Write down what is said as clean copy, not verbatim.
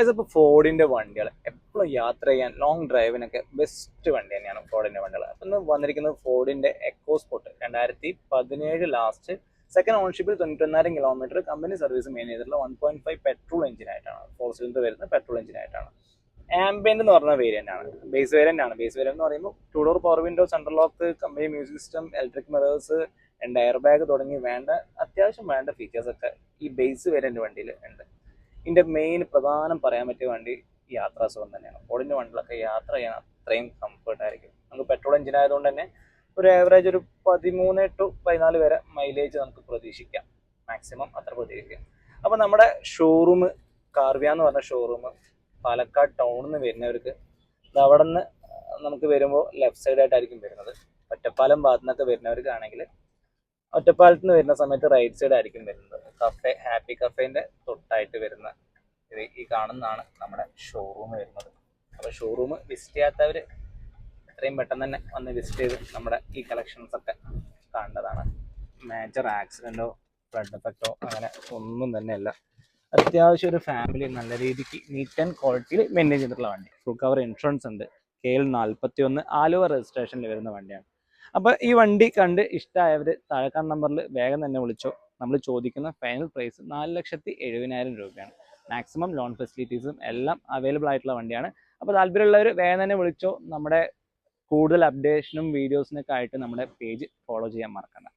ഇപ്പോൾ ഫോർഡിൻ്റെ വണ്ടികൾ എപ്പോഴും യാത്ര ചെയ്യാൻ ലോങ് ഡ്രൈവിനൊക്കെ ബെസ്റ്റ് വണ്ടി തന്നെയാണ് ഫോർഡിൻ്റെ വണ്ടികൾ. അപ്പം ഇന്ന് വന്നിരിക്കുന്നത് ഫോർഡിൻ്റെ എക്കോ സ്പോർട്ട് 2017 ലാസ്റ്റ് സെക്കൻഡ് ഓൺഷിപ്പിൽ 91,000 കിലോമീറ്റർ കമ്പനി സർവീസ് മെയിൻ ചെയ്തിട്ടുള്ള 1.5 പെട്രോൾ എഞ്ചിനായിട്ടാണ്. 4 സിലിണ്ടർ വരുന്ന പെട്രോൾ എഞ്ചിനായിട്ടാണ്. ആംബിയന്റ് എന്ന് പറഞ്ഞ വേരിയന്റ് ആണ്, ബേസ് വേരിയന്റ് ആണ്. ബേസ് വേരിയന്റ് എന്ന് പറയുമ്പോൾ 2 door power window, central lock, company music system, electric mirrors, air bag തുടങ്ങി അത്യാവശ്യം വേണ്ട ഫീച്ചേഴ്സ് ഒക്കെ ഈ ബേസ് വേരിയന്റ് വണ്ടിയിൽ ഉണ്ട്. ഇതിന്റെ മെയിൻ പ്രധാനം പറയാൻ പറ്റിയ വണ്ടി യാത്രാസുഖം തന്നെയാണ്. ഫോർഡിന്റെ വണ്ടികളൊക്കെ യാത്ര ചെയ്യാൻ അത്രയും കംഫർട്ട് ആയിരിക്കും. നമുക്ക് പെട്രോൾ എഞ്ചിൻ ആയതുകൊണ്ട് തന്നെ ഒരു ആവറേജ് ഒരു 13 to 14 വരെ മൈലേജ് നമുക്ക് പ്രതീക്ഷിക്കാം. മാക്സിമം അത്ര പ്രതീക്ഷിക്കാം. അപ്പോൾ നമ്മുടെ ഷോറൂം കാർവിയ എന്ന് പറഞ്ഞ ഷോറൂം പാലക്കാട് ടൗണിൽ നിന്ന് വരുന്നവർക്ക് അവിടെ നിന്ന് നമുക്ക് വരുമ്പോൾ ലെഫ്റ്റ് സൈഡായിട്ടായിരിക്കും വരുന്നത്. ഒറ്റപ്പാലം ഭാഗത്തു നിന്നൊക്കെ വരുന്നവർക്കാണെങ്കിൽ ഒറ്റപ്പാലത്ത് നിന്ന് വരുന്ന സമയത്ത് റൈറ്റ് സൈഡ് ആയിരിക്കും വരുന്നത്. ഹാപ്പി കഫേന്റെ തൊട്ടായിട്ട് വരുന്ന ഈ കാണുന്നതാണ് നമ്മുടെ ഷോറൂം വരുന്നത്. അപ്പോൾ ഷോറൂം വിസിറ്റ് ചെയ്യാത്തവർ എത്രയും പെട്ടെന്ന് തന്നെ വന്ന് വിസിറ്റ് ചെയ്ത് നമ്മുടെ ഈ കളക്ഷൻസ് ഒക്കെ കാണേണ്ടതാണ്. മേജർ ആക്സിഡന്റോ ഫ്ലഡ് എഫക്റ്റോ അങ്ങനെ ഒന്നും തന്നെയല്ല. അത്യാവശ്യം ഒരു ഫാമിലി നല്ല രീതിക്ക് നീറ്റ് ആൻഡ് ക്വാളിറ്റിയിൽ മെയിൻറ്റെയിൻ ചെയ്തിട്ടുള്ള വണ്ടി. ഫുൾ കവർ ഇൻഷുറൻസ് ഉണ്ട്. KL41 ആലുവ രജിസ്ട്രേഷനിൽ വരുന്ന വണ്ടിയാണ്. അപ്പോൾ ഈ വണ്ടി കണ്ട് ഇഷ്ടമായവർ താഴെക്കാണുന്ന നമ്പറിൽ വേഗം തന്നെ വിളിച്ചോ. നമ്മൾ ചോദിക്കുന്ന ഫൈനൽ പ്രൈസ് 4,70,000 രൂപയാണ്. മാക്സിമം ലോൺ ഫെസിലിറ്റീസും എല്ലാം അവൈലബിൾ ആയിട്ടുള്ള വണ്ടിയാണ്. അപ്പോൾ താല്പര്യമുള്ളവർ വേഗം തന്നെ വിളിച്ചോ. നമ്മുടെ കൂടുതൽ അപ്ഡേഷനും വീഡിയോസിനൊക്കെ ആയിട്ട് നമ്മുടെ പേജ് ഫോളോ ചെയ്യാൻ മറക്കണ്ട.